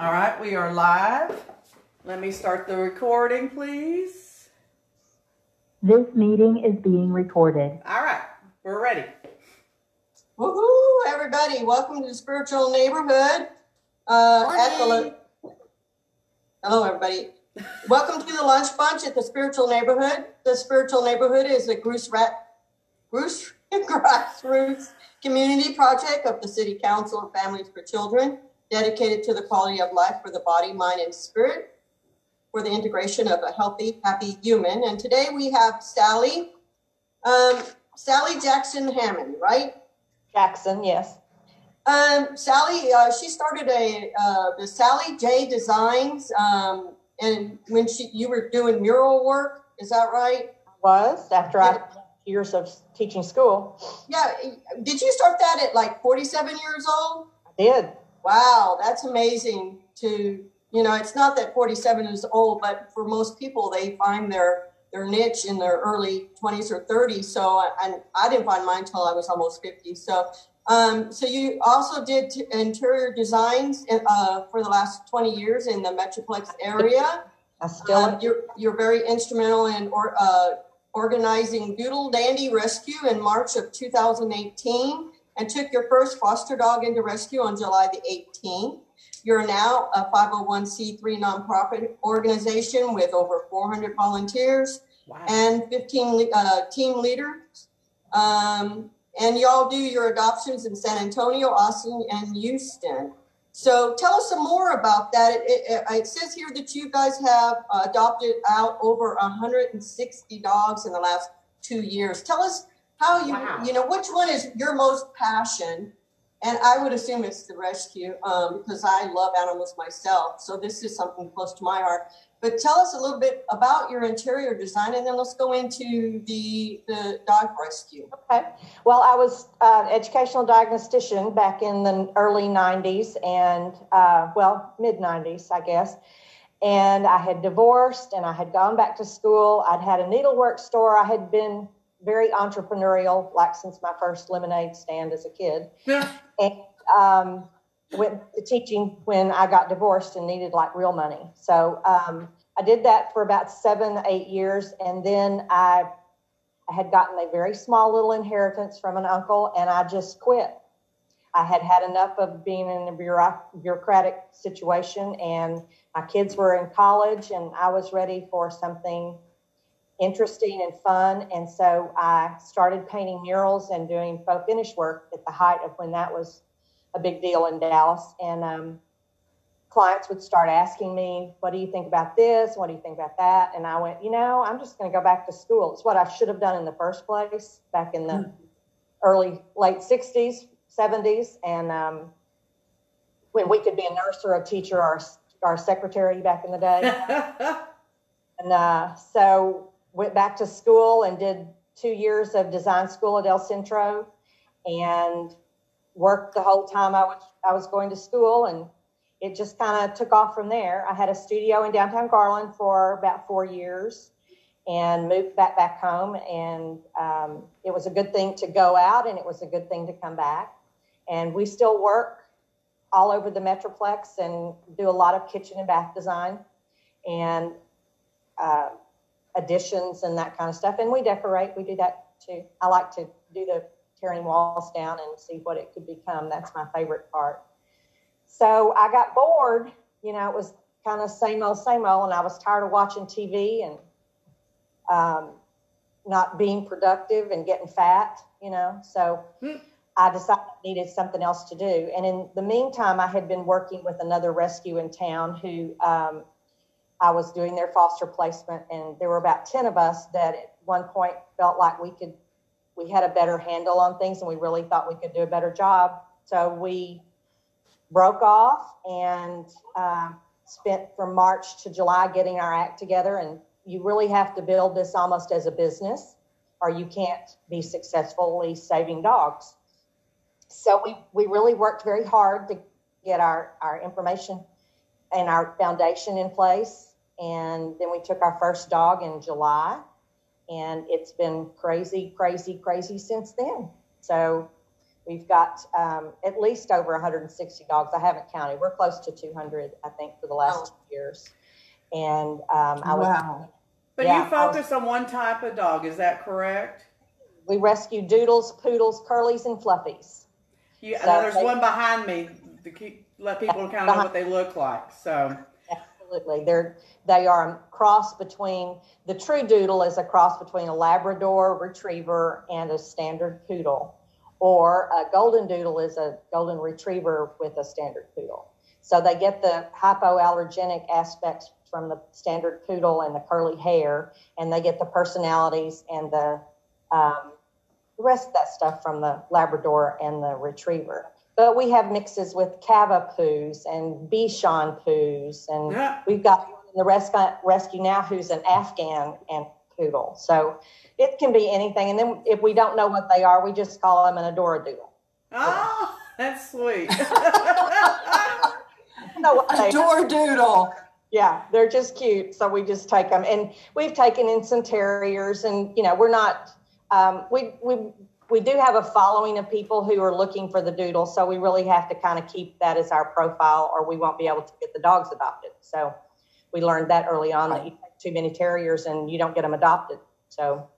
All right, we are live. Let me start the recording, please. This meeting is being recorded. All right, we're ready. Woohoo, everybody. Welcome to the Spiritual Neighborhood. Hello, everybody. Welcome to the Lunch Bunch at the Spiritual Neighborhood. The Spiritual Neighborhood is a grassroots community project of the City Council of Families for Children, dedicated to the quality of life for the body, mind, and spirit, for the integration of a healthy, happy human. And today we have Sally Jackson Hammond, right? Jackson, yes. Sally, she started the Sally J Designs, and when you were doing mural work, is that right? After I had years of teaching school. Yeah. Did you start that at like 47 years old? I did. Wow, that's amazing. It's not that 47 is old, but for most people, they find their niche in their early 20s or 30s. So, and I didn't find mine until I was almost 50. So you also did interior designs for the last 20 years in the Metroplex area. I still you're very instrumental in organizing Doodle Dandy Rescue in March of 2018, and took your first foster dog into rescue on July the 18th. You're now a 501c3 nonprofit organization with over 400 volunteers. Wow. And 15 team leaders. And y'all do your adoptions in San Antonio, Austin, and Houston. So tell us some more about that. It says here that you guys have adopted out over 160 dogs in the last 2 years. Tell us how which one is your most passion? And I would assume it's the rescue, because I love animals myself. So this is something close to my heart. But tell us a little bit about your interior design, and then let's go into the dog rescue. Okay. Well, I was an educational diagnostician back in the early 90s and, mid-90s, I guess. And I had divorced and I had gone back to school. I'd had a needlework store. I had been very entrepreneurial, like since my first lemonade stand as a kid. Yeah. And went to teaching when I got divorced and needed like real money. So I did that for about 7-8 years. And then I had gotten a very small little inheritance from an uncle, and I just quit. I had had enough of being in a bureaucratic situation, and my kids were in college, and I was ready for something interesting and fun. And so I started painting murals and doing faux finish work at the height of when that was a big deal in Dallas. And clients would start asking me, what do you think about this? What do you think about that? And I went, I'm just going to go back to school. It's what I should have done in the first place back in the late 60s, 70s. And when we could be a nurse or a teacher or a secretary back in the day. And so went back to school and did 2 years of design school at El Centro, and worked the whole time I was going to school, and it just kind of took off from there. I had a studio in downtown Garland for about 4 years and moved back home, and it was a good thing to go out, and it was a good thing to come back. And we still work all over the Metroplex and do a lot of kitchen and bath design and additions and that kind of stuff. And we decorate. We do that too. I like to do the tearing walls down and see what it could become. That's my favorite part. So I got bored. It was kind of same old, and I was tired of watching TV and not being productive and getting fat, So I decided I needed something else to do. And in the meantime, I had been working with another rescue in town who I was doing their foster placement, and there were about 10 of us that at one point felt like we had a better handle on things, and we really thought we could do a better job. So we broke off and spent from March to July getting our act together. And you really have to build this almost as a business, or you can't be successfully saving dogs. So we really worked very hard to get our information and our foundation in place. And then we took our first dog in July, and it's been crazy since then. So We've got at least over 160 dogs. I haven't counted. We're close to 200, I think, for the last 2 years. And wow. But you focus on one type of dog, is that correct? We rescue doodles, poodles, curlies, and fluffies. Yeah, so there's one behind me to let people kind of know what they look like. So absolutely, they are a cross between, the true doodle is a cross between a Labrador Retriever and a standard poodle, or a golden doodle is a golden retriever with a standard poodle. So they get the hypoallergenic aspects from the standard poodle and the curly hair, and they get the personalities and the rest of that stuff from the Labrador and the Retriever. But we have mixes with Cavapoos and Bichon Poos, and we've got one in the rescue now who's an Afghan and poodle. So it can be anything. And then if we don't know what they are, we just call them an Adoradoodle. Oh, that's sweet. Adoradoodle. Yeah, they're just cute. So we just take them. And we've taken in some terriers, and, you know, we're not, we do have a following of people who are looking for the doodle. So we really have to kind of keep that as our profile, or we won't be able to get the dogs adopted. So we learned that early on, that you take too many terriers and you don't get them adopted. So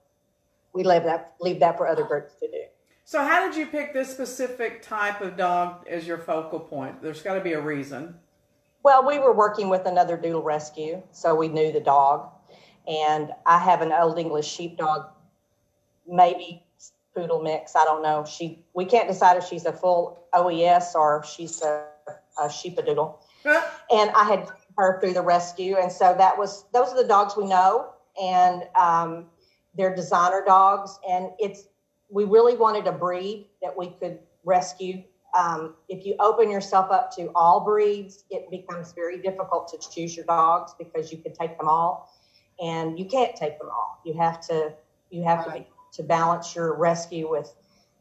we leave that for other groups to do. So how did you pick this specific type of dog as your focal point? There's got to be a reason. Well, we were working with another doodle rescue, so we knew the dog. And I have an Old English sheepdog, maybe poodle mix. I don't know. We can't decide if she's a full OES or she's a sheepadoodle. And I had her through the rescue, and so those are the dogs we know, and they're designer dogs. And we really wanted a breed that we could rescue. If you open yourself up to all breeds, it becomes very difficult to choose your dogs, because you could take them all, and you can't take them all. You have to balance your rescue with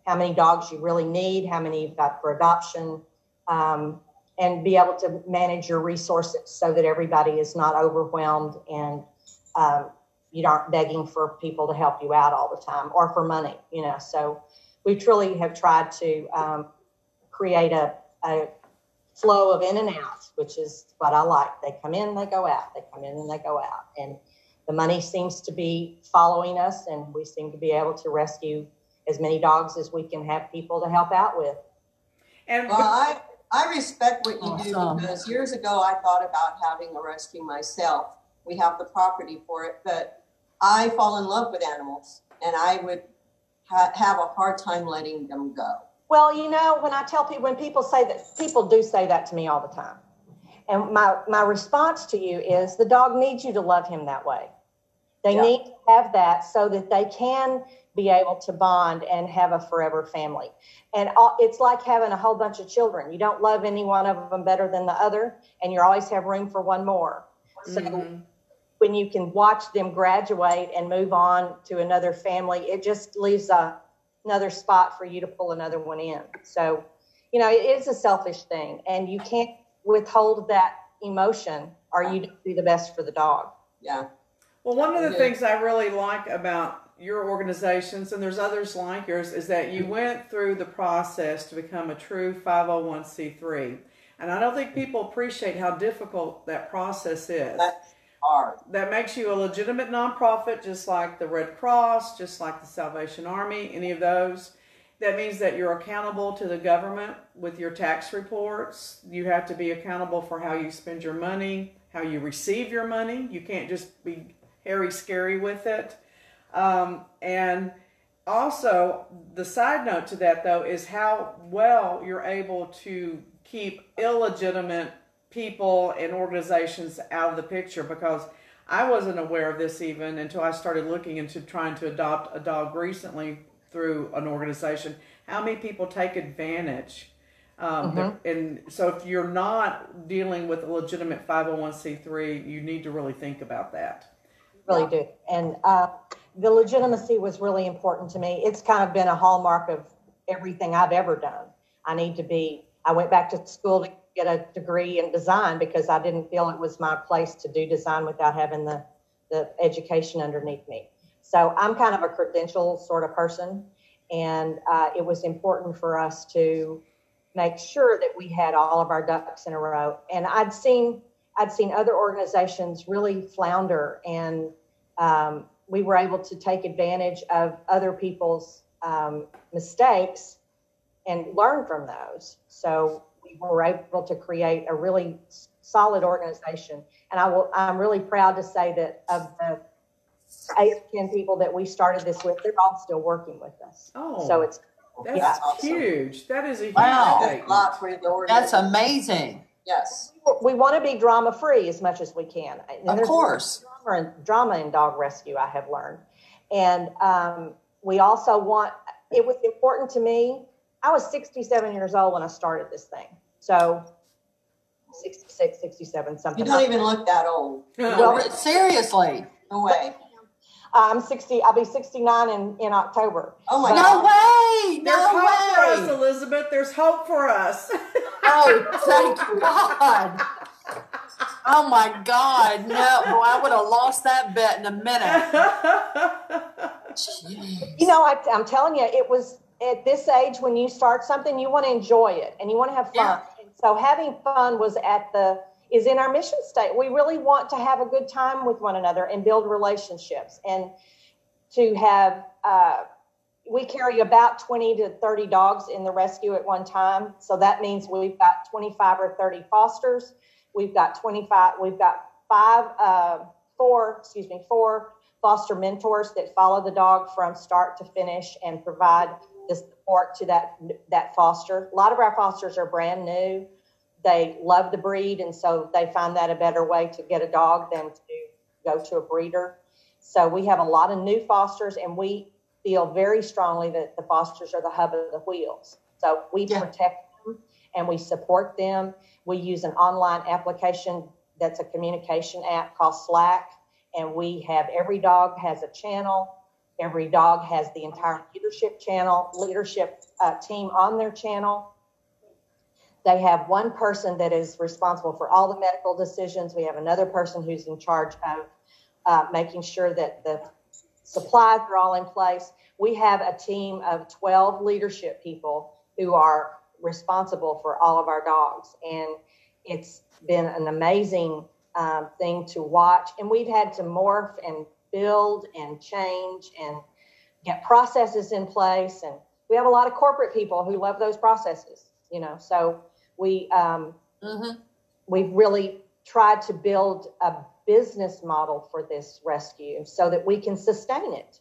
how many dogs you really need, how many you've got for adoption, and be able to manage your resources so that everybody is not overwhelmed, and you aren't begging for people to help you out all the time, or for money, you know. So we truly have tried to create a flow of in and out, which is what I like. They come in, they go out. They come in and they go out. And the money seems to be following us, and we seem to be able to rescue as many dogs as we can have people to help out with. And well, I respect what you do, because years ago I thought about having a rescue myself. We have the property for it, but I fall in love with animals, and I would have a hard time letting them go. Well, you know, when people say that, people do say that to me all the time. And my response to you is, the dog needs you to love him that way. They need to have that so that they can be able to bond and have a forever family. And it's like having a whole bunch of children. You don't love any one of them better than the other, and you always have room for one more. So when you can watch them graduate and move on to another family, it just leaves another spot for you to pull another one in. So, you know, it is a selfish thing, and you can't withhold that emotion, or you don't do the best for the dog. Yeah. Well, one of the things I really like about your organizations, and there's others like yours, is that you went through the process to become a true 501c3. And I don't think people appreciate how difficult that process is. That's hard. That makes you a legitimate nonprofit, just like the Red Cross, just like the Salvation Army, any of those. That means that you're accountable to the government with your tax reports. You have to be accountable for how you spend your money, how you receive your money. You can't just be hairy-scary with it. And also, the side note to that, though, is how well you're able to keep illegitimate people and organizations out of the picture, because I wasn't aware of this even until I started looking into trying to adopt a dog recently through an organization. How many people take advantage? And so if you're not dealing with a legitimate 501c3, you need to really think about that. Really do. And the legitimacy was really important to me. It's kind of been a hallmark of everything I've ever done. I went back to school to get a degree in design, because I didn't feel it was my place to do design without having the education underneath me. So I'm kind of a credential sort of person, And it was important for us to make sure that we had all of our ducks in a row. And I'd seen other organizations really flounder, and we were able to take advantage of other people's mistakes and learn from those. So we were able to create a really solid organization. And I'm really proud to say that of the 8 or 10 people that we started this with, they're all still working with us. Oh, so it's that's huge. That is a huge Wow. statement. That's amazing. Yes. We want to be drama free as much as we can. And Of course. drama in dog rescue, I have learned. And we also it was important to me. I was 67 years old when I started this thing. So 66, 67, something. You don't even look that old. Well, seriously. No way. I'm 60. I'll be 69 in October. Oh my No God. way. There's No hope for us, way. Elizabeth. There's hope for us. Oh, thank God. Oh my God. No, I would have lost that bet in a minute. Jeez. You know, I'm telling you, it was at this age when you start something, you want to enjoy it and you want to have fun. Yeah. And so having fun is in our mission statement. We really want to have a good time with one another and build relationships, and to have, we carry about 20 to 30 dogs in the rescue at one time. So that means we've got 25 or 30 fosters. We've got 4 foster mentors that follow the dog from start to finish and provide the support to that foster. A lot of our fosters are brand new. They love the breed, and so they find that a better way to get a dog than to go to a breeder. So we have a lot of new fosters, and we feel very strongly that the fosters are the hub of the wheels. So we protect them and we support them. We use an online application that's a communication app called Slack, and we have every dog has a channel. Every dog has the entire leadership team on their channel. They have one person that is responsible for all the medical decisions. We have another person who's in charge of making sure that the supplies are all in place. We have a team of 12 leadership people who are responsible for all of our dogs. And it's been an amazing thing to watch. And we've had to morph and build and change and get processes in place. And we have a lot of corporate people who love those processes, so we've really tried to build a business model for this rescue so that we can sustain it.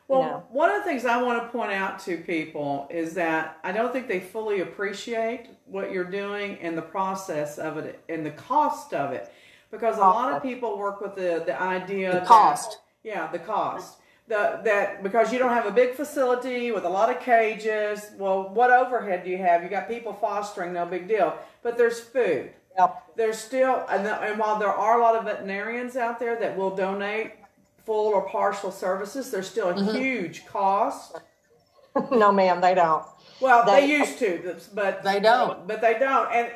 Well, one of the things I want to point out to people is that I don't think they fully appreciate what you're doing and the process of it and the cost of it, because a lot of people work with the idea the cost. The cost. That because you don't have a big facility with a lot of cages, well, what overhead do you have? You got people fostering, no big deal. But there's food. Yep. There's still, and while there are a lot of veterinarians out there that will donate full or partial services, there's still a huge cost. No, ma'am, they don't. Well, they used to, but they don't. But they don't, and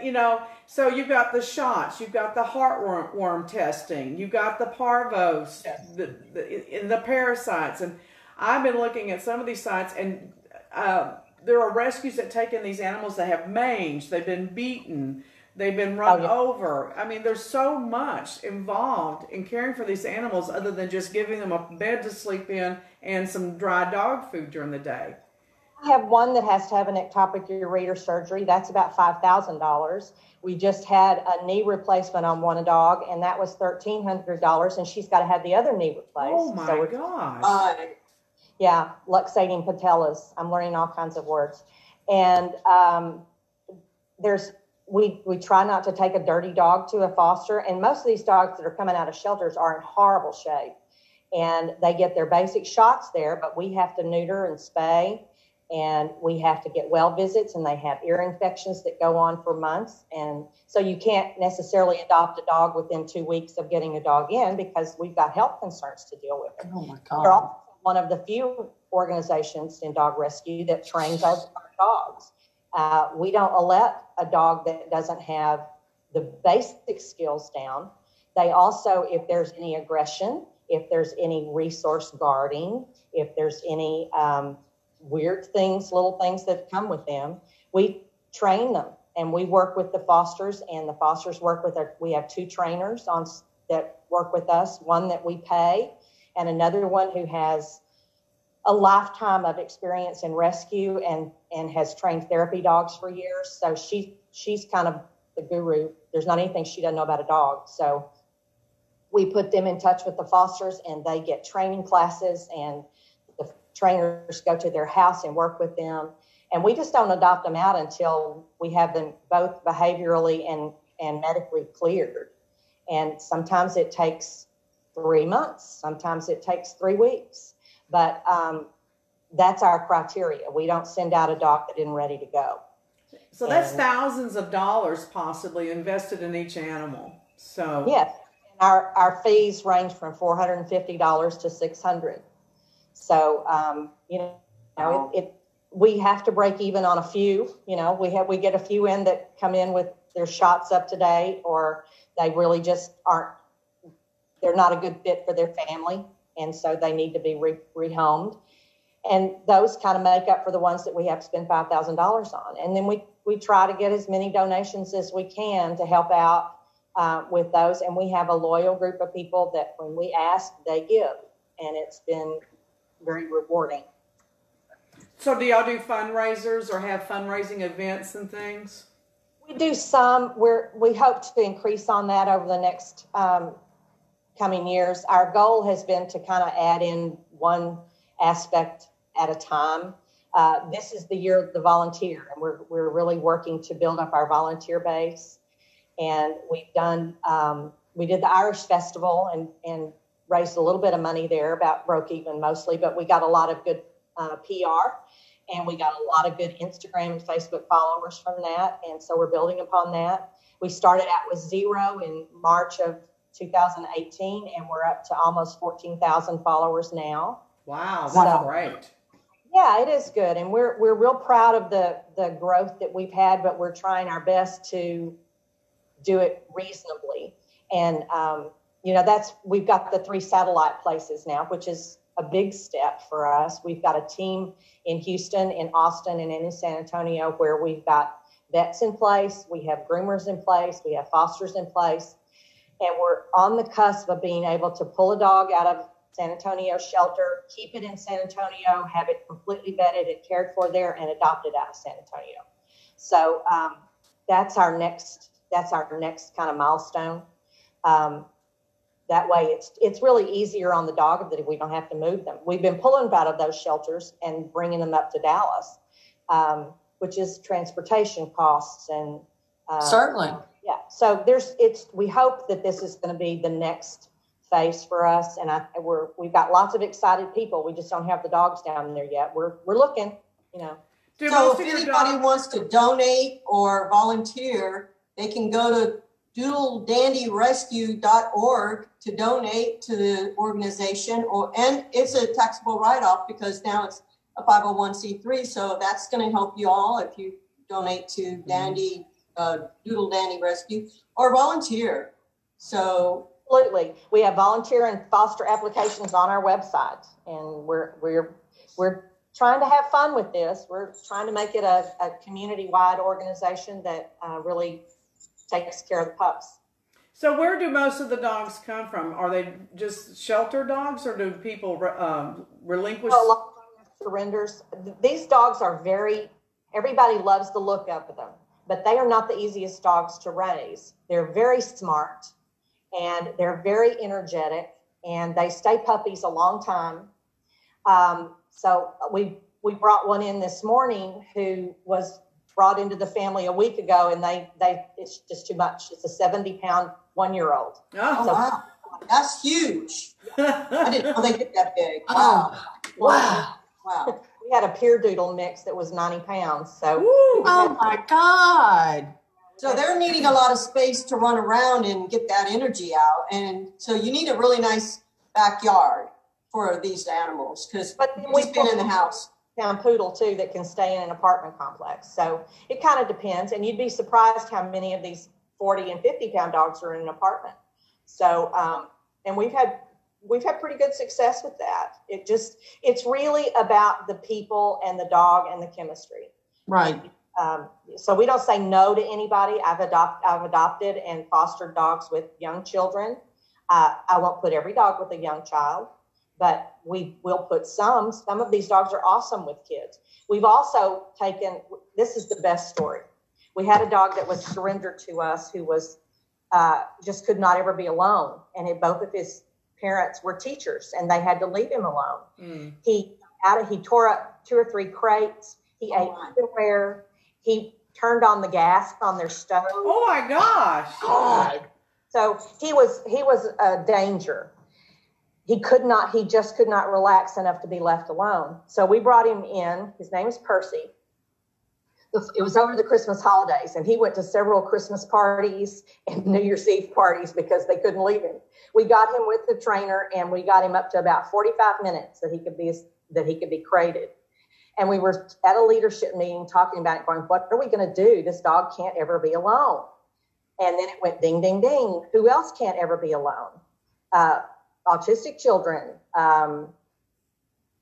so you've got the shots, you've got the heartworm testing, you've got the parvos, the parasites, and I've been looking at some of these sites, and there are rescues that take in these animals that have mange, they've been beaten, they've been run over. I mean, there's so much involved in caring for these animals other than just giving them a bed to sleep in and some dry dog food during the day. I have one that has to have an ectopic ureter surgery. That's about $5,000. We just had a knee replacement on one dog, and that was $1,300, and she's got to have the other knee replaced. Oh my gosh. Yeah, luxating patellas. I'm learning all kinds of words. And we try not to take a dirty dog to a foster, and most of these dogs that are coming out of shelters are in horrible shape. And they get their basic shots there, but we have to neuter and spay. And we have to get well visits, and they have ear infections that go on for months. And so you can't necessarily adopt a dog within 2 weeks of getting a dog in because we've got health concerns to deal with. Oh my God. We're also one of the few organizations in dog rescue that trains our dogs. We don't let a dog that doesn't have the basic skills down. They also, if there's any aggression, if there's any resource guarding, if there's any weird things, little things that come with them. We train them, and we work with the fosters, and the fosters work with we have 2 trainers that work with us, one that we pay and another one who has a lifetime of experience in rescue and has trained therapy dogs for years. So she's kind of the guru. There's not anything she doesn't know about a dog. So we put them in touch with the fosters, and they get training classes, and the trainers go to their house and work with them. And we just don't adopt them out until we have them both behaviorally and medically cleared. And sometimes it takes 3 months. Sometimes it takes 3 weeks. But that's our criteria. We don't send out a dog that isn't ready to go. So that's thousands of dollars possibly invested in each animal. So yes, our fees range from $450 to $600. So we have to break even on a few. We get a few in that come in with their shots up to date, or they really just aren't. They're not a good fit for their family, and so they need to be rehomed. And those kind of make up for the ones that we have to spend $5,000 on. And then we try to get as many donations as we can to help out with those. And we have a loyal group of people that when we ask, they give. And it's been very rewarding. So do y'all do fundraisers or have fundraising events and things? We do some. We hope to increase on that over the next coming years. Our goal has been to kind of add in one aspect at a time. This is the year of the volunteer, and we're really working to build up our volunteer base. And we did the Irish Festival and raised a little bit of money there, about broke even mostly, but we got a lot of good PR, and we got a lot of good Instagram and Facebook followers from that. And so we're building upon that. We started out with 0 in March of 2018, and we're up to almost 14,000 followers now. Wow, that's great. Yeah, it is good. And we're real proud of the growth that we've had, but we're trying our best to do it reasonably. And, we've got the 3 satellite places now, which is a big step for us. We've got a team in Houston, in Austin, and in San Antonio where we've got vets in place. We have groomers in place. We have fosters in place. And we're on the cusp of being able to pull a dog out of San Antonio shelter, keep it in San Antonio, have it completely vetted and cared for there, and adopt it out of San Antonio. So that's our next kind of milestone. That way it's really easier on the dog that we don't have to move them. We've been pulling them out of those shelters and bringing them up to Dallas, which is transportation costs and certainly. Yeah. So we hope that this is going to be the next phase for us. And we've got lots of excited people. We just don't have the dogs down there yet. We're looking, So if anybody wants to donate or volunteer, they can go to doodledandyrescue.org to donate to the organization, and it's a taxable write-off because now it's a 501c3. So that's going to help you all if you donate to Doodle Dandy Rescue or volunteer. So absolutely, we have volunteer and foster applications on our website, and we're trying to have fun with this. We're trying to make it a community-wide organization that really takes care of the pups. So where do most of the dogs come from? Are they just shelter dogs, or do people relinquish? A lot of surrenders. These dogs are everybody loves the look of them, but they are not the easiest dogs to raise. They're very smart, and they're very energetic, and they stay puppies a long time. So we brought one in this morning who was brought into the family a week ago, and it's just too much. It's a 70-pound 1-year-old. Oh, so, wow. That's huge. I didn't know they get that big. Wow. Wow. We had a peer doodle mix that was 90 pounds. So, oh my God. So they're needing a lot of space to run around and get that energy out. And so you need a really nice backyard for these animals, because we've been in the house. Poodle too that can stay in an apartment complex. So it kind of depends, and you'd be surprised how many of these 40 and 50-pound dogs are in an apartment. So and we've had we've had pretty good success with that. It's really about the people and the dog and the chemistry. Right. So we don't say no to anybody. I've adopted and fostered dogs with young children. I won't put every dog with a young child, but we will put some. Some of these dogs are awesome with kids. We've also taken, this is the best story. We had a dog that was surrendered to us who was just could not ever be alone. And both of his parents were teachers and they had to leave him alone. He tore up 2 or 3 crates. He ate everywhere. He turned on the gas on their stove. Oh my gosh. God. So he was a danger. He just could not relax enough to be left alone. So we brought him in. His name is Percy. It was over the Christmas holidays, and he went to several Christmas parties and New Year's Eve parties because they couldn't leave him. We got him with the trainer, and we got him up to about 45 minutes that he could be crated. And we were at a leadership meeting talking about it, going, what are we going to do? This dog can't ever be alone. And then it went ding, ding, ding. Who else can't ever be alone? Autistic children,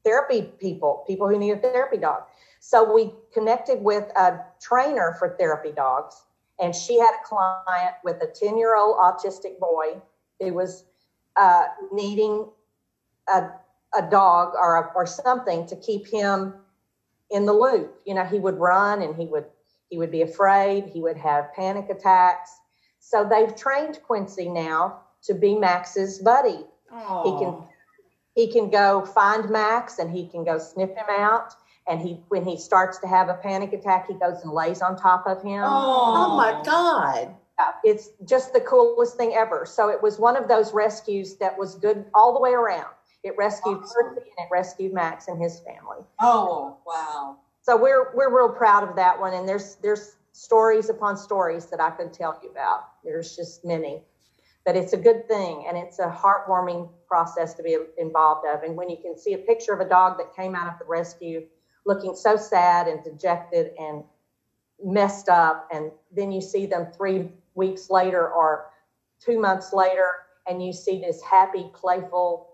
therapy people who need a therapy dog. So we connected with a trainer for therapy dogs, and she had a client with a 10-year-old autistic boy who was needing a dog or something to keep him in the loop. You know, he would run and he would be afraid. He would have panic attacks. So they've trained Quincy now to be Max's buddy. Aww. He can go find Max and he can go sniff him out. And when he starts to have a panic attack, he goes and lays on top of him. Oh my God. It's just the coolest thing ever. So it was one of those rescues that was good all the way around. It rescued Percy and it rescued Max and his family. Oh, wow. So we're real proud of that one. And there's stories upon stories that I could tell you about. There's just many. But it's a good thing, and it's a heartwarming process to be involved of. And when you can see a picture of a dog that came out of the rescue looking so sad and dejected and messed up, and then you see them 3 weeks later or 2 months later, and you see this happy, playful,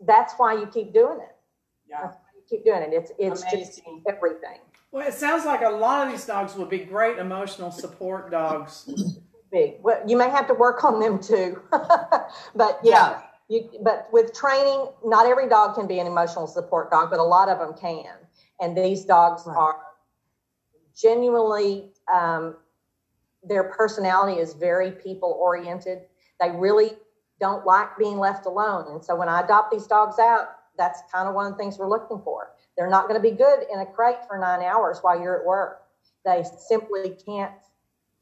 that's why you keep doing it. Yeah. That's why you keep doing it. It's Amazing. just everything. Well, it sounds like a lot of these dogs would be great emotional support dogs. Big. Well, you may have to work on them too, but yeah. But with training, not every dog can be an emotional support dog, but a lot of them can. And these dogs are genuinely, their personality is very people oriented. They really don't like being left alone. And so when I adopt these dogs out, that's kind of one of the things we're looking for. They're not going to be good in a crate for 9 hours while you're at work. They simply can't.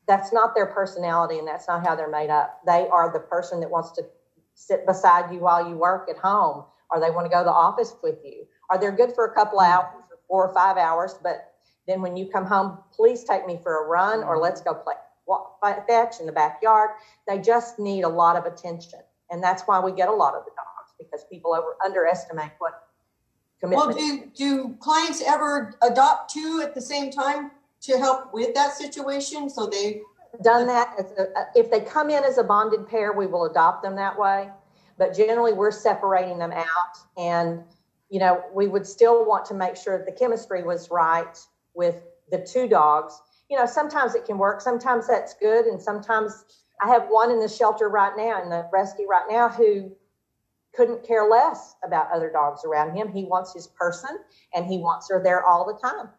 That's not their personality, and that's not how they're made up. They are the person that wants to sit beside you while you work at home, or they want to go to the office with you, or they're good for a couple of hours, 4 or 5 hours, but then when you come home, please take me for a run, or let's go play fetch in the backyard. They just need a lot of attention, and that's why we get a lot of the dogs, because people underestimate what commitment. Well, do clients ever adopt 2 at the same time to help with that situation? So they've done that. If they come in as a bonded pair, we will adopt them that way. But generally, we're separating them out. And, you know, we would still want to make sure that the chemistry was right with the 2 dogs. You know, sometimes it can work. Sometimes that's good. And sometimes I have one in the shelter right now, in the rescue right now, who couldn't care less about other dogs around him. He wants his person, and he wants her there all the time.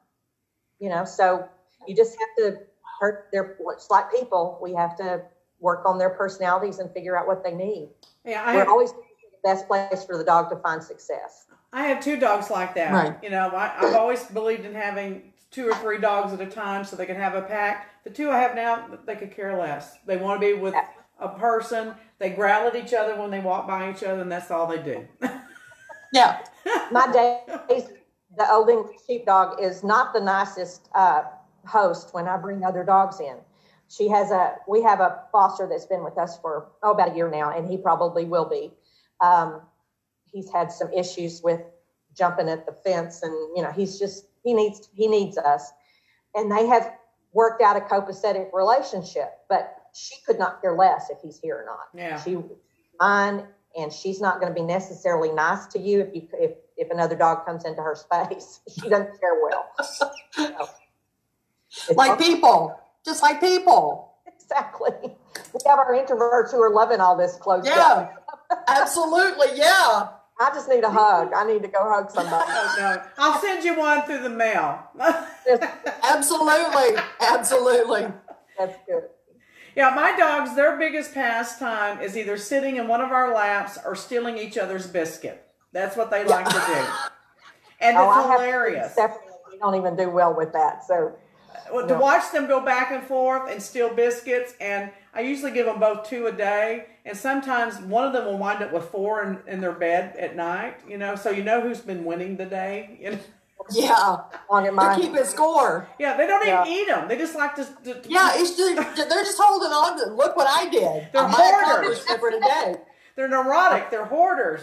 You know, so you just have to it's like people. We have to work on their personalities and figure out what they need. Yeah, we're always the best place for the dog to find success. I have 2 dogs like that. Right. You know, I've always believed in having 2 or 3 dogs at a time so they can have a pack. The 2 I have now, they could care less. They want to be with a person. They growl at each other when they walk by each other, and that's all they do. Yeah. My days, the old English sheepdog is not the nicest host when I bring other dogs in. We have a foster that's been with us for about a year now, and he probably will be. He's had some issues with jumping at the fence, and you know, he needs us. And they have worked out a copacetic relationship, but she could not care less if he's here or not. Yeah. She mine, and she's not going to be necessarily nice to you if another dog comes into her space. She doesn't care well. So, Like people, just like people. Exactly. We have our introverts who are loving all this close Yeah, absolutely. Yeah. I just need a hug. I need to go hug somebody. Oh, no. I'll send you one through the mail. Absolutely. Absolutely. That's good. Yeah, my dogs, their biggest pastime is either sitting in one of our laps or stealing each other's biscuit. That's what they like to do. And it's hilarious. We don't even do well with that. So to watch them go back and forth and steal biscuits, and I usually give them both 2 a day, and sometimes one of them will wind up with 4 in their bed at night, so you know who's been winning the day. Yeah, they're keeping score. Yeah, they don't even eat them. They just like to yeah, they're just holding on to, look what I did. They're my hoarders. For today. They're neurotic. They're hoarders.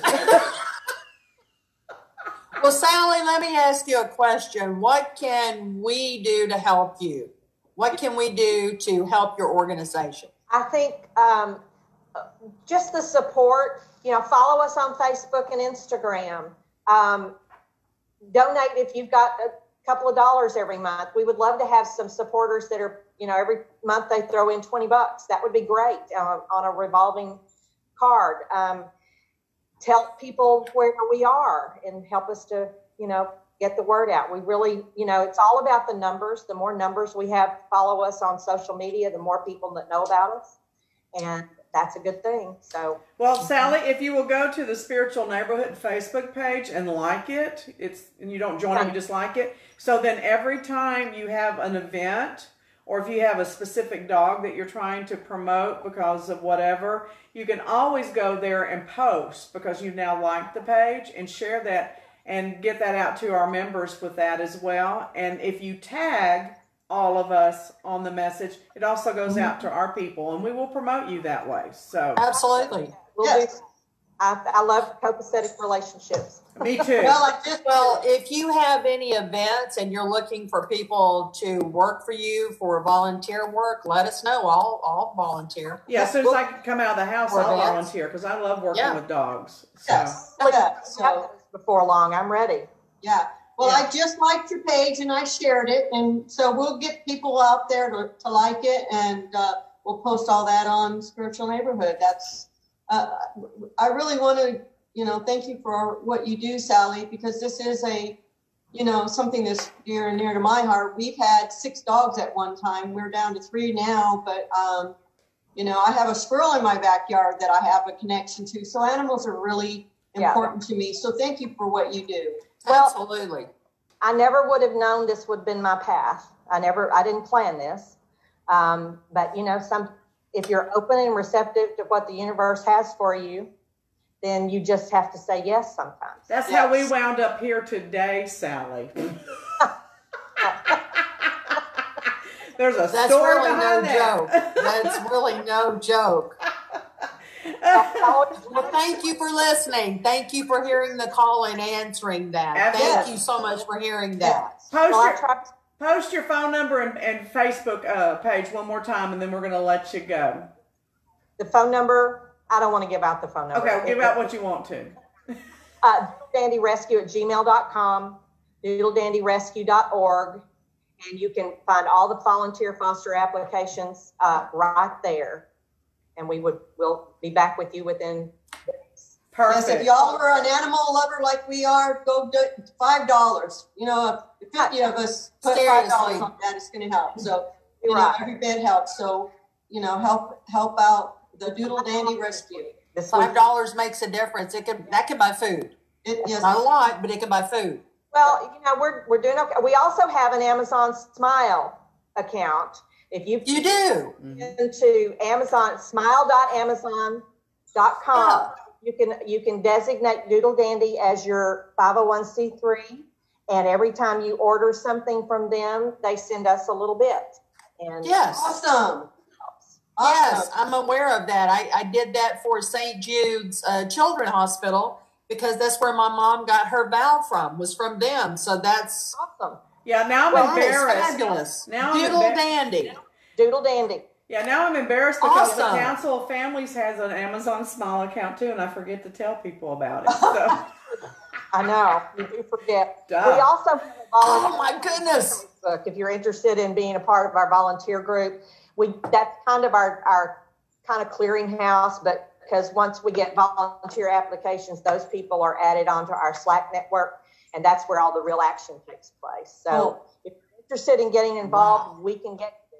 Well, Sally, let me ask you a question. What can we do to help you? What can we do to help your organization? I think just the support, follow us on Facebook and Instagram. Donate if you've got a couple of dollars every month. We would love to have some supporters that are, every month they throw in $20. That would be great on a revolving card. Tell people where we are and help us to, get the word out. We really, it's all about the numbers. The more numbers we have follow us on social media, the more people that know about us. And that's a good thing. So, well, Sally, if you will go to the Spiritual Neighborhood Facebook page and like it, and you don't join it, you just like it. So then every time you have an event, or if you have a specific dog that you're trying to promote because of whatever, you can always go there and post because you've now liked the page and share that and get that out to our members with that as well. And if you tag all of us on the message, it also goes out to our people, and we will promote you that way. So absolutely. I love copacetic relationships. Me too. Well, if you have any events and you're looking for people to work for you for volunteer work, let us know. I'll volunteer. Yeah, as soon as I can come out of the house, I'll volunteer because I love working with dogs. So. Yes. So before long, I'm ready. Yeah. Well, I just liked your page and I shared it, and so we'll get people out there to like it, and we'll post all that on Spiritual Neighborhood. That's I really want to, thank you for what you do, Sally, because this is something that's near and near to my heart. We've had 6 dogs at one time. We're down to 3 now, but I have a squirrel in my backyard that I have a connection to. So animals are really important to me. So thank you for what you do. Well, absolutely. I never would have known this would have been my path. I didn't plan this. But if you're open and receptive to what the universe has for you, then you just have to say yes sometimes. That's how we wound up here today, Sally. There's a story really behind no that. Joke. That's really no joke. Well, thank you for listening. Thank you for hearing the call and answering that. Thank you so much for hearing that. Post your phone number and Facebook page one more time, and then we're going to let you go. The phone number, I don't want to give out the phone number. Okay, well, give out what you want to. doodledandyrescue@gmail.com, doodledandyrescue.org, and you can find all the volunteer foster applications right there. And we'll be back with you within days. Perfect. Yes, if y'all are an animal lover like we are, go do it. $5. If 50 of us put $5 on that, it's going to help. So every bit helps. So help out the Doodle Dandy Rescue. The $5 makes a difference. That can buy food. Not a lot, but it can buy food. Well, we're doing okay. We also have an Amazon Smile account. If you do into Amazon, smile.amazon.com, you can designate Doodle Dandy as your 501c3, and every time you order something from them, they send us a little bit. And yes, awesome. Yes, I'm aware of that. I did that for St. Jude's Children's Hospital because that's where my mom got her valve was from them. So that's awesome. Yeah, now I'm embarrassed. Fabulous. Now Doodle Dandy. Doodle Dandy. Yeah, now I'm embarrassed because the Awesome. Council of Families has an Amazon Smile account too, and I forget to tell people about it. So. I know, you do forget. Duh. We also have a volunteer. Oh my goodness. Facebook, if you're interested in being a part of our volunteer group, that's kind of our kind of clearinghouse, but because once we get volunteer applications, those people are added onto our Slack network, and that's where all the real action takes place. So if you're interested in getting involved, we can get you there.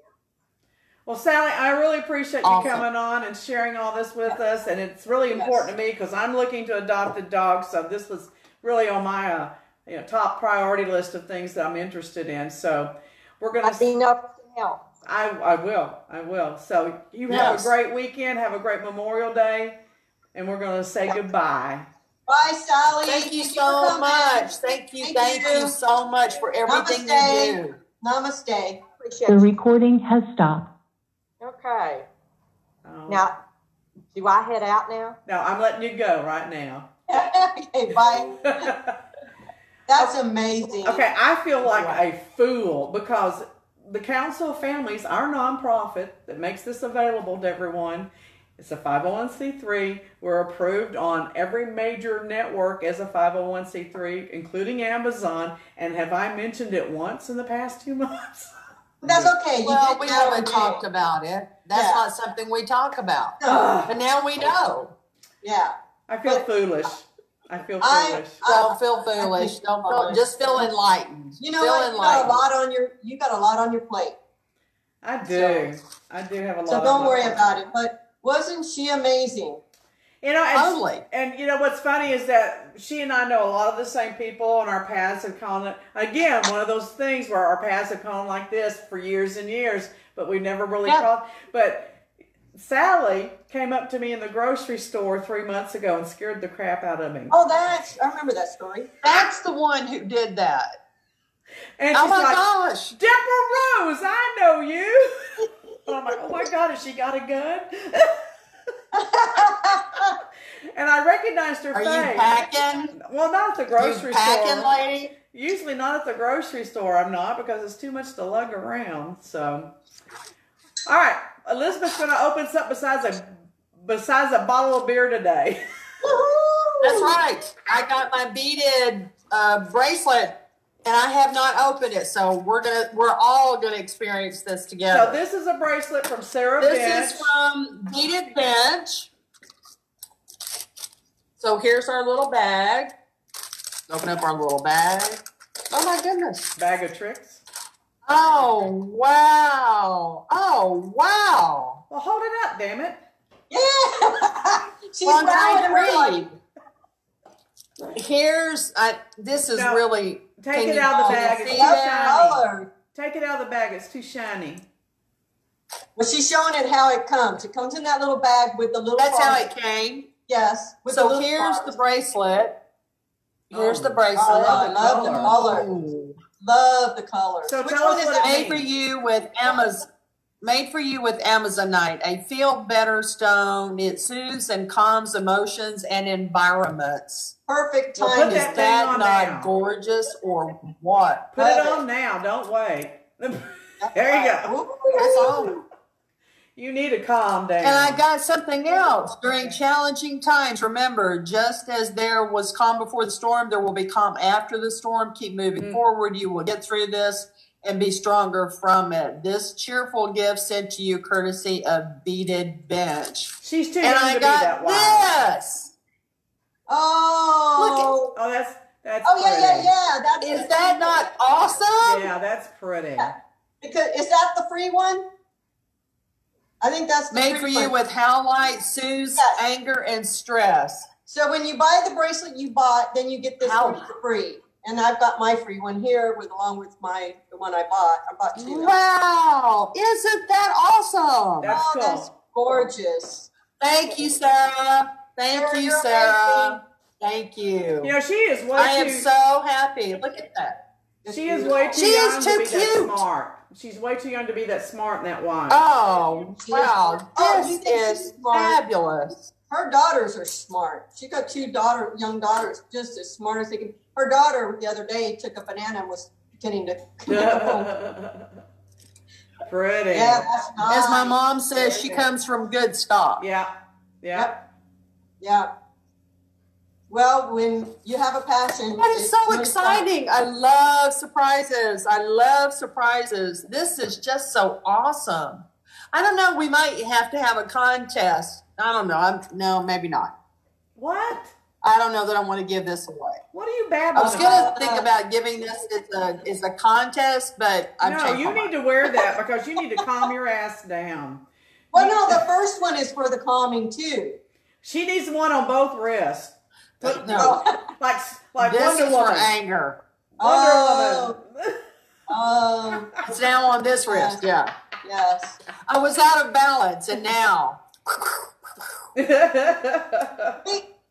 Well, Sally, I really appreciate you Awesome. coming on and sharing all this with us, and it's really important to me because I'm looking to adopt a dog, so this was really on my top priority list of things that I'm interested in. So we're going I'd be no help. I will. So you have a great weekend, have a great Memorial Day, and we're going to say goodbye. Bye, Sally. Thank you for so coming. much. Thank you so much for everything Namaste. you do. Namaste. Appreciate The you. recording has stopped. Okay. Oh. Now, do I head out now? No, I'm letting you go right now. Okay, bye. That's amazing. Okay, I feel like a fool because the Council of Families, our nonprofit that makes this available to everyone, it's a 501c3. We're approved on every major network as a 501c3, including Amazon. And have I mentioned it once in the past 2 months? That's okay. You Well, did we now haven't or talked did. about it. That's Yeah. not something we talk about. No. But now we know. Yeah. I feel foolish. I feel foolish. Don't feel foolish. Don't feel, just feel enlightened. You know feel what? You got a lot on your plate. I do. I do have a lot. So don't worry about it. But wasn't she amazing? And, Totally. and what's funny is that she and I know a lot of the same people, and our paths have gone. Again, one of those things where our paths have gone like this for years and years, but we never really talked. But Sally came up to me in the grocery store 3 months ago and scared the crap out of me. Oh, I remember that story. That's the one who did that. And Oh she's my like, gosh. Deborah Rose, I know you. And I'm like, oh my God, has she got a gun? And I recognized her Are face. you packing? Well, not at the grocery You packing, store. lady? Usually not at the grocery store, I'm not, because it's too much to lug around. So, all right, Elizabeth's going to open something besides a bottle of beer today. That's right. I got my beaded bracelet, and I have not opened it. So we're all gonna experience this together. So this is a bracelet from Sarah This Bench. is from Beaded Bench. So here's our little bag. Open up our little bag. Oh my goodness. Bag of tricks. Oh wow. Oh wow. Well, hold it up, damn it. Yeah. She's One, proud of two, her. three. Here's this is Now, really. Take can it you out of the all bag. see It's too that? shiny. Color. Take it out of the bag. It's too shiny. Well, she's showing it how it comes. It comes in that little bag with the little. That's how heart. it came. Yes. With the So little here's heart. the bracelet. Here's the I bracelet. love the color. Ooh. Love the color. So Which tell one us is what it? it Made for you with Amazon. Made for you with Amazonite, a feel better stone. It soothes and calms emotions and environments. Perfect Well, put timing. that Is that on not now. gorgeous or what? Put it Love on now. Don't wait. That's There you right. go. Ooh. That's all. You need to calm down. And I got something else. During challenging times, remember, just as there was calm before the storm, there will be calm after the storm. Keep moving forward. You will get through this and be stronger from it. This cheerful gift sent to you courtesy of Beaded Bench. She's too And young I to be that got wild. this. Oh. Oh, that's Oh yeah, pretty. yeah, yeah. That's Is that not awesome? Yeah, that's pretty. Because is that the free one? I think that's the Made free for you one. with how light soothes Yes. anger and stress. So when you buy the bracelet you bought, then you get this How- one for free. And I've got my free one here along with the one I bought. I bought two. Wow. Isn't that awesome? That's Oh, cool. that's gorgeous. Thank you, Sarah. Thank Sarah, you, you're Sarah. Thank you. You know, she is way I am too. so happy. Look at that. She is way too She is young too to be that cute. smart. She's way too young to be that smart and that wise. Oh, wow. Oh, This you think is she's smart? fabulous. Her daughters are smart. She got two young daughters, just as smart as they can. Her daughter the other day took a banana and was pretending to. pretty. Yeah, that's nice. As my mom says, she comes from good stock. Yeah. Yeah. Yep. Yeah. Well, when you have a passion. That is it's so gonna exciting. I love surprises. I love surprises. This is just so awesome. I don't know. We might have to have a contest. I don't know. No, maybe not. What? I don't know that I want to give this away. What are you I babbling was about? going to think about giving this as a contest, but I've No, changed you my need mind. to wear that because you need to calm your ass down. Well, no, the first one is for the calming too. She needs one on both wrists. But no, Like this Wonder is for Woman. anger. Oh. Wonder Woman. Oh, It's now on this wrist. Yeah. yes. I was out of balance, and now.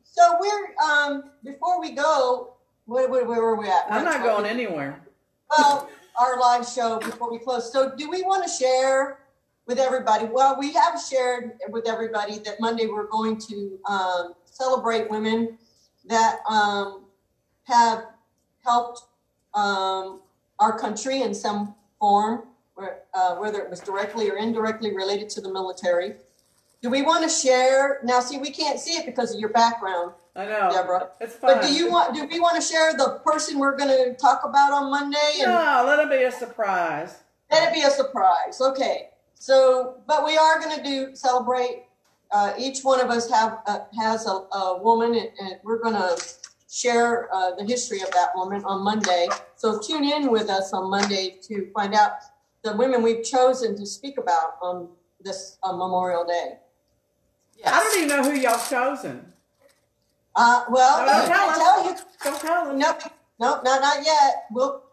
So we're before we go, where were we at? I'm not going anywhere. Well, our live show before we close. So do we want to share with everybody? Well, we have shared with everybody that Monday we're going to celebrate women that have helped our country in some form, whether it was directly or indirectly related to the military. Do we want to share? Now, see, we can't see it because of your background, I know. Deborah. It's fun. But do we want to share the person we're going to talk about on Monday? And No, let it be a surprise. let it be a surprise. Okay. So, but we are going to celebrate. Each one of us has a woman, and we're going to share the history of that woman on Monday. So tune in with us on Monday to find out the women we've chosen to speak about on this Memorial Day. Yes. I don't even know who y'all chosen. Well, No, don't I tell can't us. tell you. Don't tell them. No, not yet.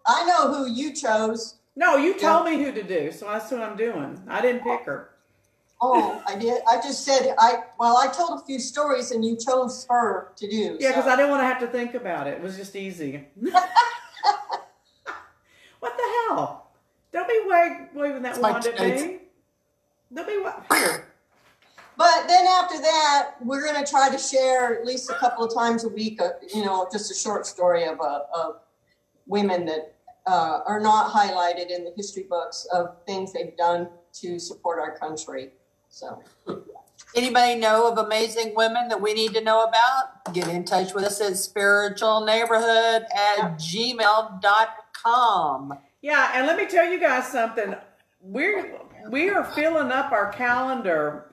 I know who you chose. No, you told me who to do, so that's what I'm doing. I didn't pick her. Oh, I did. I just said I told a few stories and you chose her to do. Yeah, because so. I didn't want to have to think about it. It was just easy. What the hell? Don't be waving that my wand at kids. me. Don't be here. But then after that, we're going to try to share at least a couple of times a week, just a short story of women that are not highlighted in the history books of things they've done to support our country. So, Anybody know of amazing women that we need to know about? Get in touch with us at spiritualneighborhood@gmail.com. Yeah, and let me tell you guys something. We are filling up our calendar.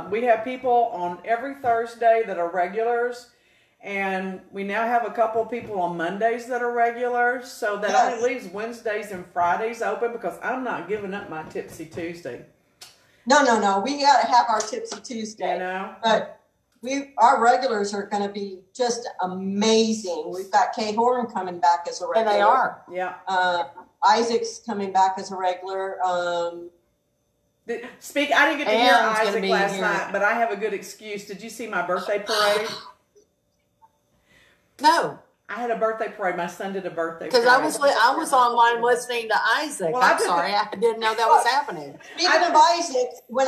We have people on every Thursday that are regulars, and we now have a couple of people on Mondays that are regulars. So that only leaves Wednesdays and Fridays open because I'm not giving up my Tipsy Tuesday. No. We got to have our Tipsy Tuesday. You know? But our regulars are going to be just amazing. We've got Kay Horn coming back as a regular. And they are. Yeah. Isaac's coming back as a regular. I didn't get to hear Anne's gonna Isaac be last here. night, but I have a good excuse. Did you see my birthday parade? No, I had a birthday parade. My son did a birthday because parade. I was online listening to Isaac. Well, I I'm did sorry, I didn't know that was happening. Speaking of Isaac, when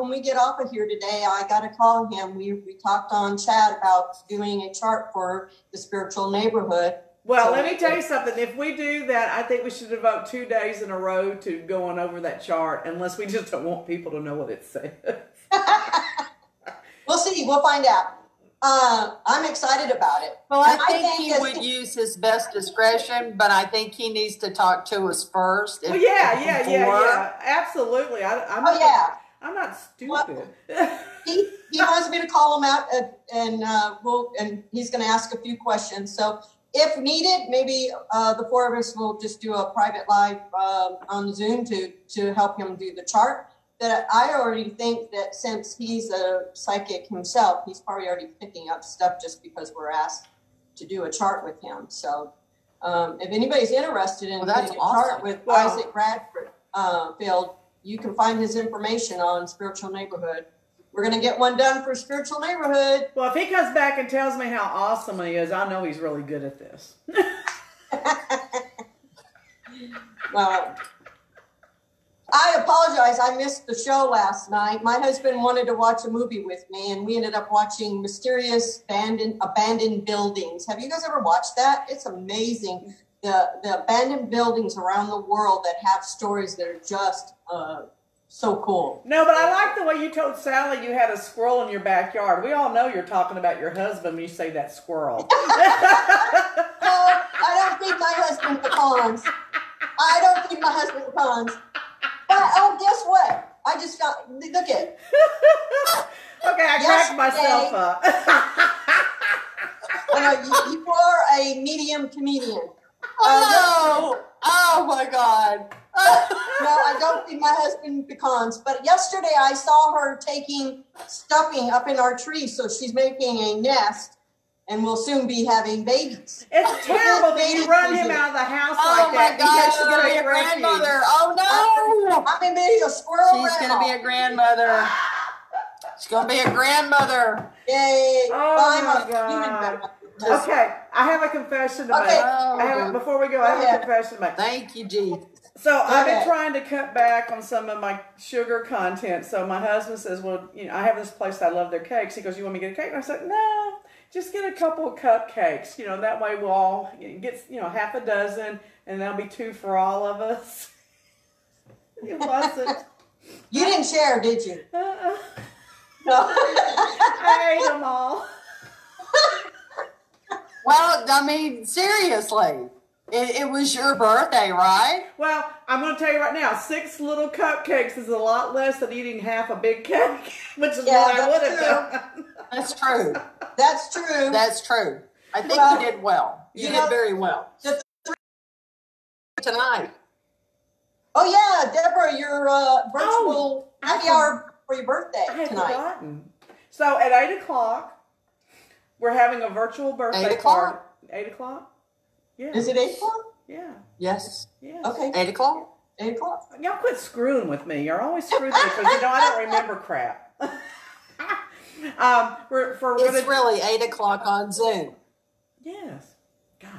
we get off of here today, I got to call him. We talked on chat about doing a chart for the spiritual neighborhood. Well, So- let me tell you something. If we do that, I think we should devote 2 days in a row to going over that chart, unless we just don't want people to know what it says. We'll see. We'll find out. I'm excited about it. Well, I And think he as- would use his best discretion, but I think he needs to talk to us first. Well, yeah. Absolutely. I'm not stupid. He wants me to call him out, and he's going to ask a few questions. So if needed, maybe the four of us will just do a private live on Zoom to help him do the chart. That I already think that since he's a psychic himself, he's probably already picking up stuff just because we're asked to do a chart with him. So if anybody's interested in Well, that's doing a chart awesome. with Wow. Isaac Bradford Field, you can find his information on Spiritual Neighborhood. We're going to get one done for Spiritual Neighborhood. Well, if he comes back and tells me how awesome he is, I know he's really good at this. Well, I apologize. I missed the show last night. My husband wanted to watch a movie with me, and we ended up watching Mysterious Abandoned Buildings. Have you guys ever watched that? It's amazing. the abandoned buildings around the world that have stories that are just so cool. No, but I like the way you told Sally you had a squirrel in your backyard. We all know you're talking about your husband when you say that squirrel. No, I don't feed my husband pecans. But guess what? I just got, look at. Okay, I cracked myself up. You are a medium comedian. Oh my God. No, I don't feed my husband pecans. But yesterday I saw her taking stuffing up in our tree, so she's making a nest, and we'll soon be having babies. It's terrible that you run him out of the house like that. Oh my God, He she's going to be a grandmother. Oh no. I'm going to be a squirrel. She's going to be a grandmother. She's going to be a grandmother. Yay. Oh I'm my a God. human grandmother. Okay, I have a confession to Okay. make. Before we go, I have a confession to make. Thank you, G. So I've been ahead. trying to cut back on some of my sugar content. So my husband says, well, I have this place I love their cakes. He goes, you want me to get a cake? And I said, no, just get a couple of cupcakes. That way we'll all get, half a dozen, and that'll be 2 for all of us. It wasn't. You didn't share, did you? Uh-uh. No. I ate them all. Well, I mean, seriously, it was your birthday, right? Well, I'm going to tell you right now, 6 little cupcakes is a lot less than eating half a big cake, which is what I would have done. That's true. That's true. That's true. I think Well, you did well. You did very well. Tonight. Oh yeah, Deborah, your virtual happy hour for your birthday I had tonight. forgotten. So at 8 o'clock, we're having a virtual birthday 8 o'clock? party. 8 o'clock? Yeah. Is it 8 o'clock? Yeah. Yes. Yes. Okay, 8 o'clock? 8 o'clock. Y'all quit screwing with me. You're always screwing with me because I don't remember crap. We're It's gonna, really 8 o'clock on Zoom. Yes. God.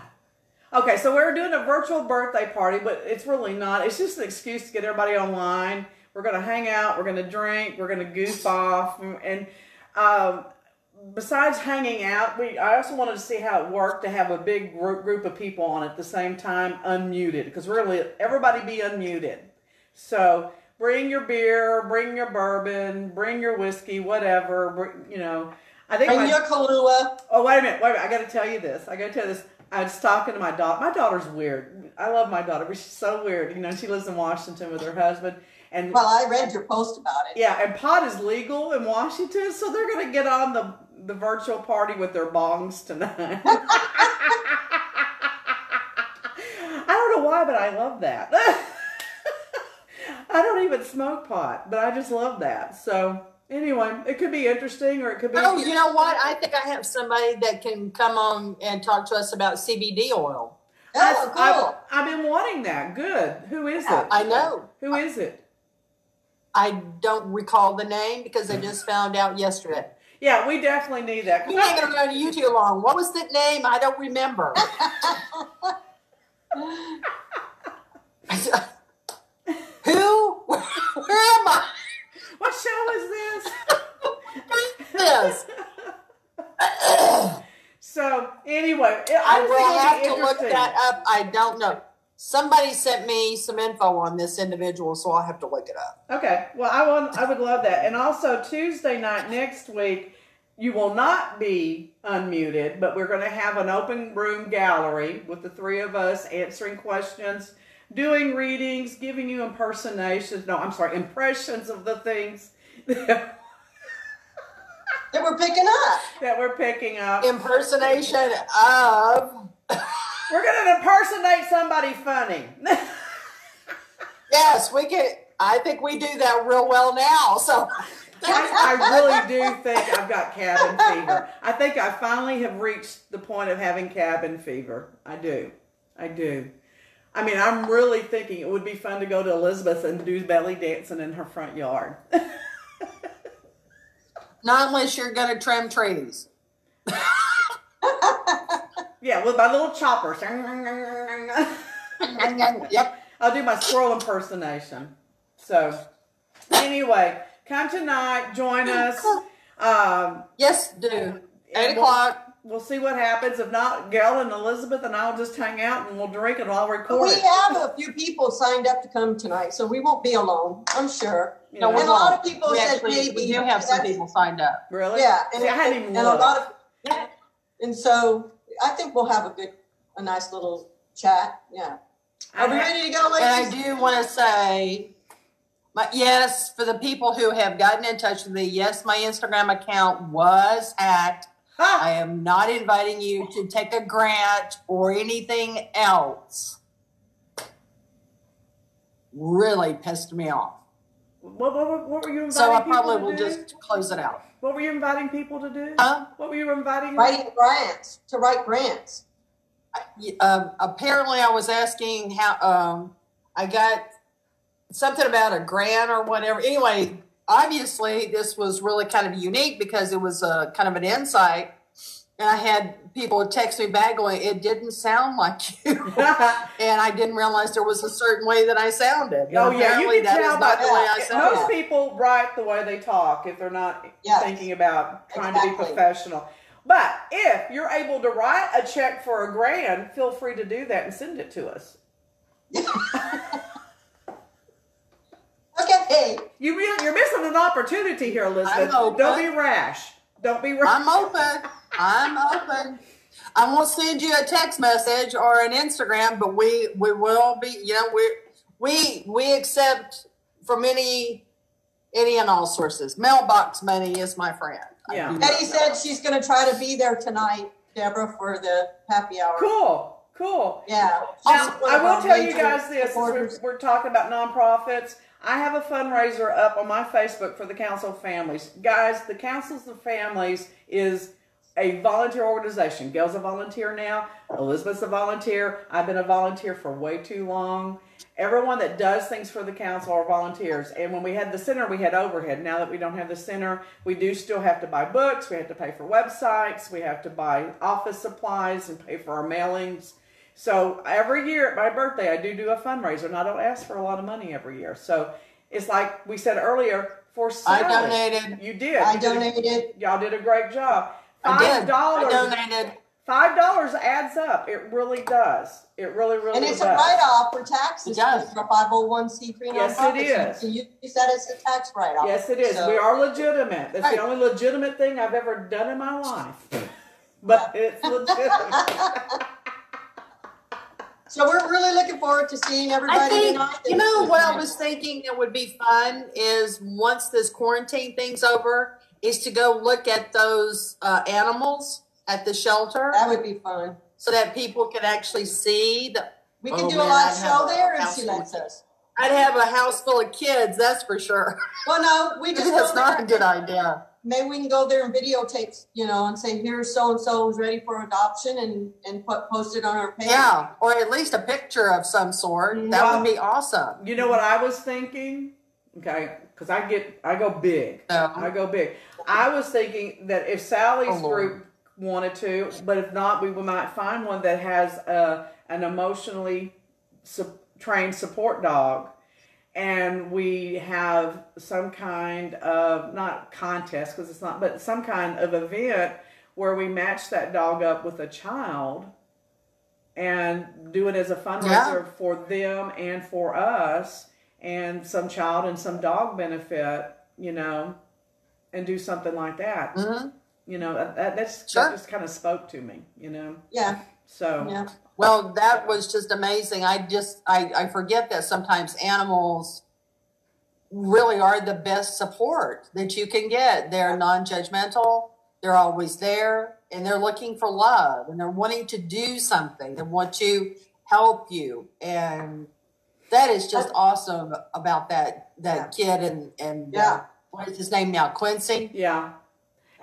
Okay, so we're doing a virtual birthday party, but it's really not. It's just an excuse to get everybody online. We're going to hang out. We're going to drink. We're going to goof off. And besides hanging out, I also wanted to see how it worked to have a big group of people on at the same time, unmuted. Because really, everybody be unmuted. So bring your beer, bring your bourbon, bring your whiskey, whatever. I think Bring your Kahlua. Oh, wait a minute. I got to tell you this. I was talking to my daughter. My daughter's weird. I love my daughter, but she's so weird. She lives in Washington with her husband. And Well, I read your post about it. yeah, and pot is legal in Washington, so they're going to get on the virtual party with their bongs tonight. I don't know why, but I love that. I don't even smoke pot, but I just love that. So anyway, it could be interesting, or it could be. Oh, you know what? I think I have somebody that can come on and talk to us about CBD oil. Oh, cool. I've been wanting that. Good. Who is it? I know. Who is it? I don't recall the name because I just found out yesterday. Yeah, we definitely need that. We ain't gonna go to you too long. What was the name? I don't remember. Who? Where am I? What show is this? Yes. So anyway, I I will have think to it'll be look interesting. that up. I don't know. Somebody sent me some info on this individual, so I'll have to look it up. Okay. Well, I would love that. And also Tuesday night next week, you will not be unmuted, but we're going to have an open room gallery with the 3 of us answering questions, doing readings, giving you impressions of the things That we're picking up. that we're picking up. Impersonation of. We're going to impersonate somebody funny. Yes, we can. I think we do that real well now. So I really do think I've got cabin fever. I think I finally have reached the point of having cabin fever. I do. I mean, I'm really thinking it would be fun to go to Elizabeth and do belly dancing in her front yard. not unless you're going to trim trees. Yeah, with my little choppers. Yep. I'll do my squirrel impersonation. So, anyway, come tonight, join us. Yes, do. 8 and o'clock. we'll see what happens. If not, Gail and Elizabeth and I'll just hang out and we'll drink and I'll record We it. have a few people signed up to come tonight, so we won't be alone, I'm sure. You No, know? we And a lot won't. of people We said actually, maybe. we do have some That's- people signed up. Really? Yeah, See, I hadn't even and a looked. lot of, and so I think we'll have a nice little chat. Yeah. Are we ready to go, And I ladies? do want to say, yes, for the people who have gotten in touch with me, yes, my Instagram account was hacked. I am not inviting you to take a grant or anything else. Really pissed me off. What were you inviting So I people probably to will do? just close it out. What were you inviting people to do? Huh? What were you inviting? Writing grants, to write grants. Apparently I was asking how, I got something about a grant or whatever. Anyway, obviously this was really kind of unique because it was kind of an insight. And I had people text me back going, it didn't sound like you. And I didn't realize there was a certain way that I sounded. Oh, And yeah, you apparently can that tell is by not the way I sound. most people write the way they talk if they're not Yes. thinking about trying to be Exactly. professional. But if you're able to write a check for $1,000, feel free to do that and send it to us. Okay. You're missing an opportunity here, Elizabeth. I'm open. Don't be rash. Don't be rash. I'm open. I'm open. I won't send you a text message or an Instagram, but we will be, you know, we accept from any and all sources. Mailbox money is my friend. I Yeah. do not Betty said she's going to try to be there tonight, Deborah, for the happy hour. Cool. Yeah. Now, She's one I of will our tell you major guys this, since supporters. we're talking about nonprofits. I have a fundraiser up on my Facebook for the Council of Families. Guys, the Councils of Families is a volunteer organization. Gail's a volunteer now. Elizabeth's a volunteer. I've been a volunteer for way too long. Everyone that does things for the council are volunteers. And when we had the center, we had overhead. Now that we don't have the center, we do still have to buy books. We have to pay for websites. We have to buy office supplies and pay for our mailings. So every year at my birthday, I do a fundraiser, and I don't ask for a lot of money every year. So it's like we said earlier, for Sally. I donated. You did. I You did donated. Y'all did a great job. I did. I $5. donated. $5 adds up. It really does. It really And it's does. a write-off for taxes. It does. For a 501c3 Yes, nonprofit. it is. So you use that as a tax write-off. Yes, it is. So- We are legitimate. That's Right. the only legitimate thing I've ever done in my life. But it's legitimate. So we're really looking forward to seeing everybody I think, tonight. you know what I was thinking that would be fun is once this quarantine thing's over, is to go look at those animals at the shelter That would be fun. so that people can actually see the. We can Oh, do man, a live I'd have show a there if house she full lets of us. I'd have a house full of kids, that's for sure. Well, no, we just That's go not there. a good idea. Maybe we can go there and videotape, and say, here's so-and-so who's ready for adoption and post it on our page. Yeah, or at least a picture of some sort. That would be awesome. You know what I was thinking? Okay, because I go big. No. I go big. I was thinking that if Sally's Oh, Lord. group wanted to, but if not, we might find one that has an emotionally trained support dog, and we have some kind of, not contest because it's not, but some kind of event where we match that dog up with a child and do it as a fundraiser for them and for us, and some child and some dog benefit, and do something like that. Mm-hmm. That Sure. just kind of spoke to me, Yeah, So yeah. Well, that was just amazing. I forget that sometimes animals really are the best support that you can get. They're non-judgmental. They're always there, and they're looking for love, and they're wanting to do something. They want to help you, and that is just awesome about that kid and Yeah. what is his name now? Quincy. yeah.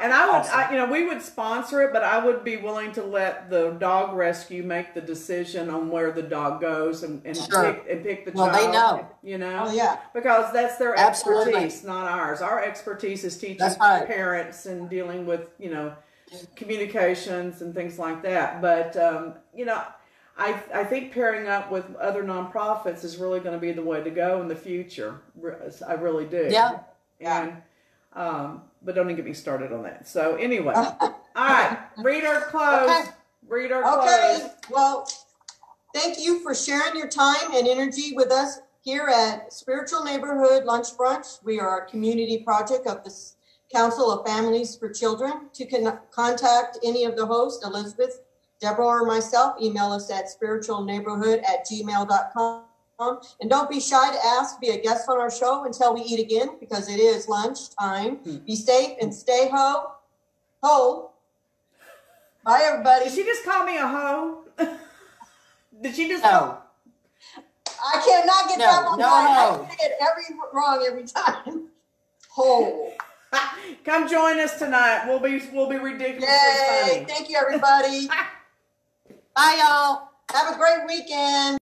And I would, Awesome. we would sponsor it, but I would be willing to let the dog rescue make the decision on where the dog goes and Sure. pick the Well, child. they know. Oh, yeah. Because that's their Absolutely. expertise, not ours. Our expertise is teaching That's right. parents and dealing with, communications and things like that. But, I think pairing up with other nonprofits is really going to be the way to go in the future. I really do. Yeah. And, but don't even get me started on that. So anyway, all right. Read or close. Okay. Read or Okay, close. well, thank you for sharing your time and energy with us here at Spiritual Neighborhood Lunch Brunch. We are a community project of the Council of Families for Children. To contact any of the hosts, Elizabeth, Deborah, or myself, email us at spiritualneighborhood@gmail.com. And don't be shy to ask to be a guest on our show until we eat again, because it is lunch time. Be safe and stay whole. Bye, everybody. Did she just call me a hoe? Did she just? No. I cannot get that one no, right. no. I get wrong every time. Whole. Come join us tonight. We'll be ridiculously Yay. funny. Thank you, everybody. Bye, y'all. Have a great weekend.